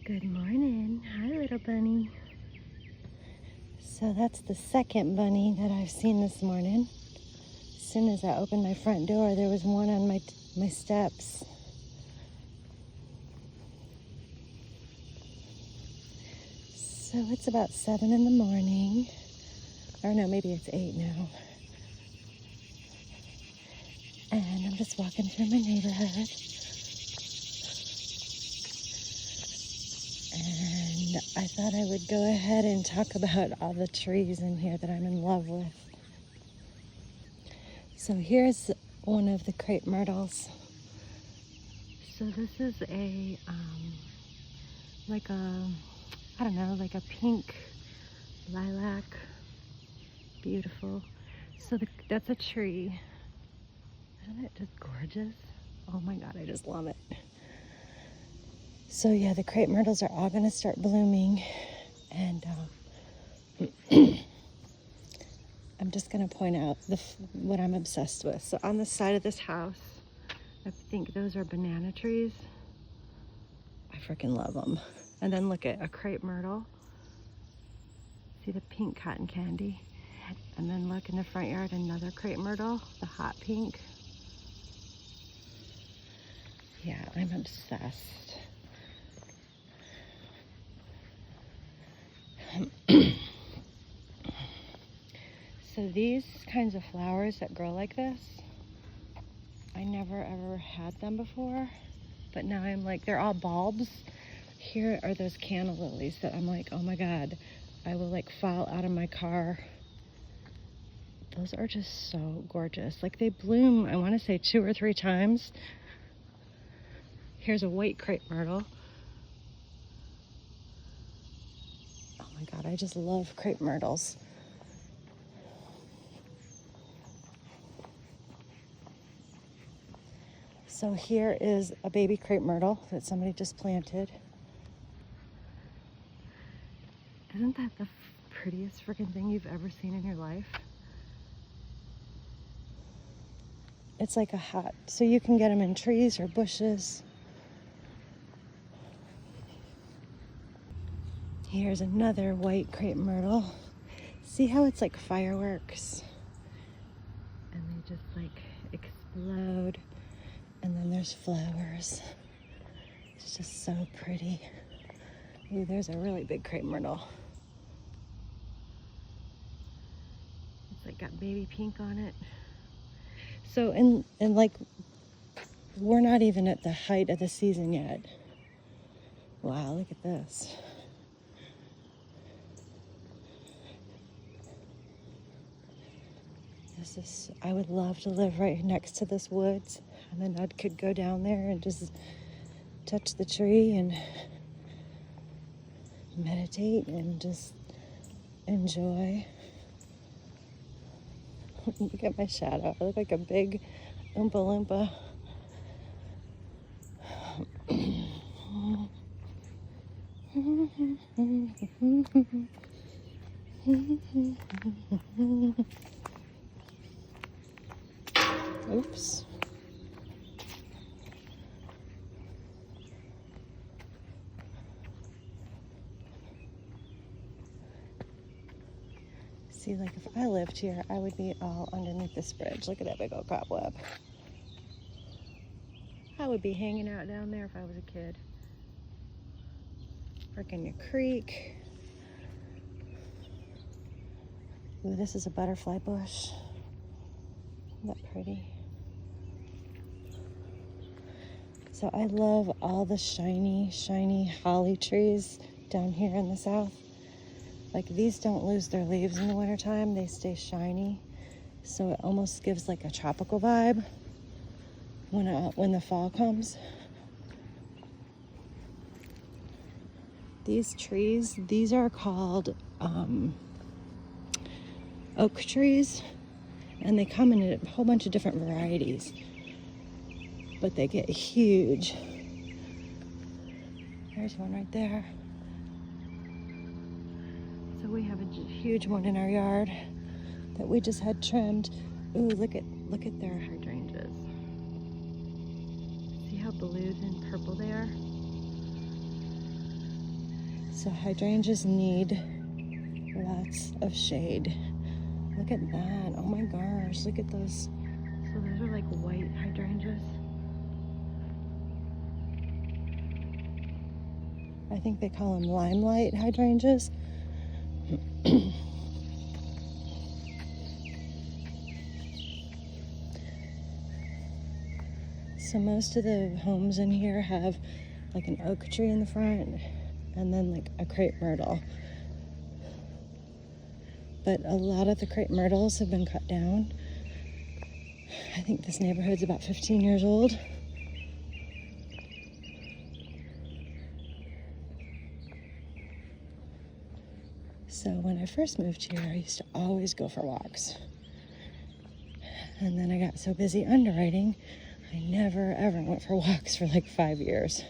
Good morning. Hi, little bunny. So that's the second bunny that I've seen this morning. As soon as I opened my front door, there was one on my steps. So it's about 7 in the morning. Or no, maybe it's 8 now. And I'm just walking through my neighborhood. And I thought I would go ahead and talk about all the trees in here that I'm in love with. So here's one of the crepe myrtles. So this is a, like a pink lilac. Beautiful. So that's a tree. Isn't it just gorgeous? Oh my God, I just love it. So yeah, the crepe myrtles are all gonna start blooming, and I'm just gonna point out what I'm obsessed with. So on the side of this house, I think those are banana trees. I freaking love them. And then look at a crepe myrtle. See the pink cotton candy? And then look in the front yard, another crepe myrtle, the hot pink. Yeah, I'm obsessed. So these kinds of flowers that grow like this, I never ever had them before, but now I'm like, they're all bulbs. Here are those canna lilies that I'm like, oh my God, I will like fall out of my car. Those are just so gorgeous. Like they bloom, I want to say 2 or 3 times. Here's a white crepe myrtle. Oh my God, I just love crepe myrtles. So here is a baby crepe myrtle that somebody just planted. Isn't that the prettiest freaking thing you've ever seen in your life? It's like a hat, so you can get them in trees or bushes. Here's another white crepe myrtle. See how it's like fireworks? And they just like explode. And then there's flowers. It's just so pretty. Ooh, there's a really big crepe myrtle. It's like got baby pink on it. So, and like, we're not even at the height of the season yet. Wow, look at this. I would love to live right next to this woods, and then I could go down there and just touch the tree and meditate and just enjoy. Look at my shadow. I look like a big Oompa Loompa. Oops. See, like if I lived here, I would be all underneath this bridge. Look at that big old cobweb. I would be hanging out down there if I was a kid. Virginia Creek. Ooh, this is a butterfly bush. Isn't that pretty? So I love all the shiny, shiny holly trees down here in the south. Like these don't lose their leaves in the wintertime, they stay shiny. So it almost gives like a tropical vibe when the fall comes. These trees, these are called oak trees, and they come in a whole bunch of different varieties, but they get huge. There's one right there. So we have a huge one in our yard that we just had trimmed. Ooh, look at their hydrangeas. See how blue and purple they are? So hydrangeas need lots of shade. Look at that. Oh my gosh, look at those. So those are like white hydrangeas. I think they call them limelight hydrangeas. So most of the homes in here have like an oak tree in the front and then like a crepe myrtle. But a lot of the crepe myrtles have been cut down. I think this neighborhood's about 15 years old. So when I first moved here, I used to always go for walks. And then I got so busy underwriting, I never ever went for walks for like 5 years.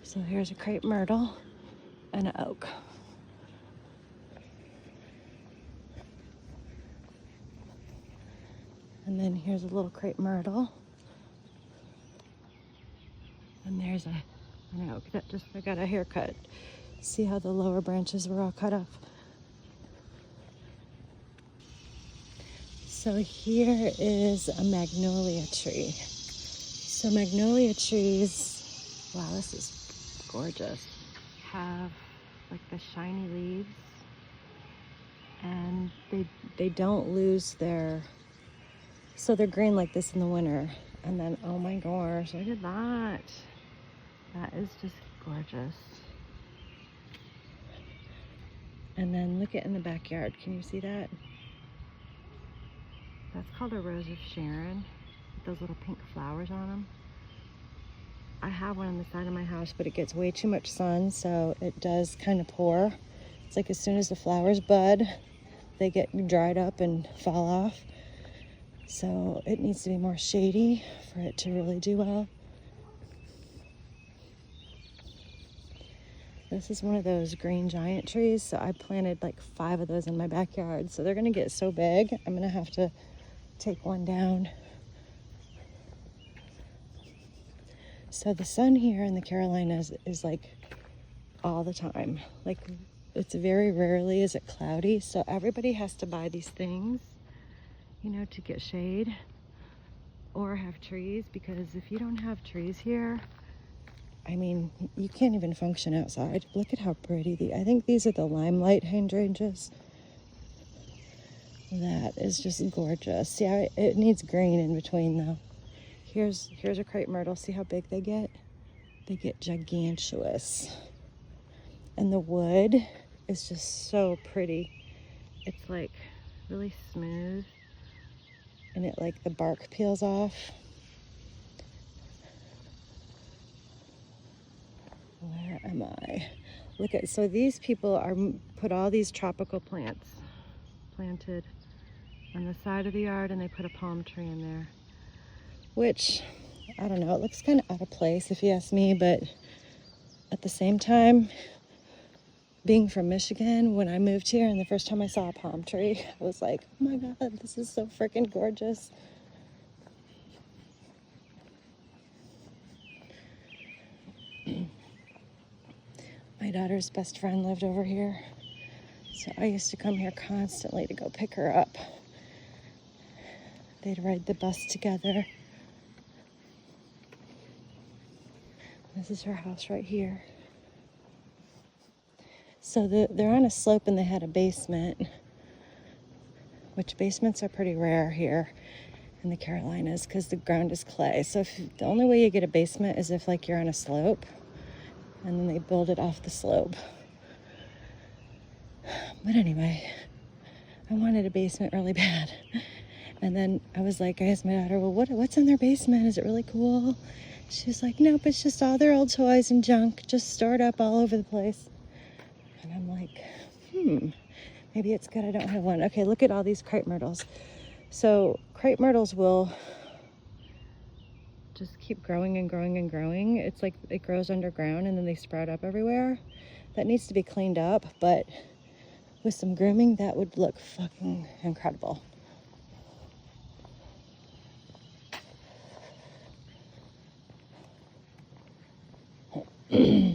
So here's a crepe myrtle and an oak. And then here's a little crepe myrtle. And there's an oak that just got a haircut. See how the lower branches were all cut off? So here is a magnolia tree. So magnolia trees, wow, this is gorgeous, have like the shiny leaves, and they don't lose their, so they're green like this in the winter, and then oh my gosh, look at that. That is just gorgeous. And then look at in the backyard, can you see that? That's called a Rose of Sharon, with those little pink flowers on them. I have one on the side of my house, but it gets way too much sun, so it does kind of pour. It's like as soon as the flowers bud, they get dried up and fall off. So it needs to be more shady for it to really do well. This is one of those green giant trees, so I planted like 5 of those in my backyard. So they're gonna get so big, I'm gonna have to take one down. So the sun here in the Carolinas is like all the time. Like it's very rarely is it cloudy. So everybody has to buy these things, you know, to get shade or have trees, because if you don't have trees here, I mean, you can't even function outside. Look at how pretty I think these are the limelight hydrangeas. That is just gorgeous. See how it needs green in between though. Here's a crepe myrtle. See how big they get? They get gigantuous. And the wood is just so pretty. It's like really smooth. And it like the bark peels off. Where am I? Look at, so these people are put all these tropical plants planted on the side of the yard, and they put a palm tree in there, which I don't know, it looks kind of out of place if you ask me, but at the same time, being from Michigan, when I moved here and the first time I saw a palm tree, I was like, oh my God, this is so freaking gorgeous. My daughter's best friend lived over here, so I used to come here constantly to go pick her up. They'd ride the bus together. This is her house right here. So they're on a slope and they had a basement, which basements are pretty rare here in the Carolinas because the ground is clay. So the only way you get a basement is if like you're on a slope, and then they build it off the slope. But anyway, I wanted a basement really bad. And then I was like, I asked my daughter, well, what's in their basement? Is it really cool? She was like, nope, it's just all their old toys and junk, just stored up all over the place. And I'm like, maybe it's good I don't have one. Okay, look at all these crepe myrtles. So crepe myrtles will just keep growing and growing and growing. It's like it grows underground and then they sprout up everywhere. That needs to be cleaned up, but with some grooming, that would look fucking incredible. Yeah,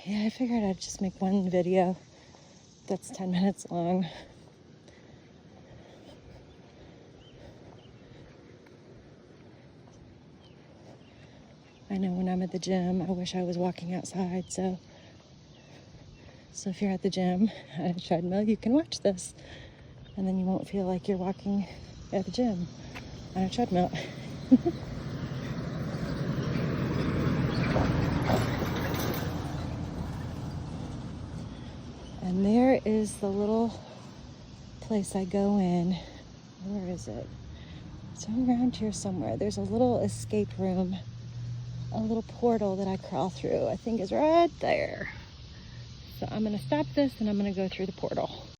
I figured I'd just make one video that's 10 minutes long. I know when I'm at the gym, I wish I was walking outside, so if you're at the gym at a treadmill, you can watch this, and then you won't feel like you're walking at the gym on a treadmill. And there is the little place I go in. Where is it? It's around here somewhere. There's a little escape room, a little portal that I crawl through. I think is right there. So I'm gonna stop this and I'm gonna go through the portal.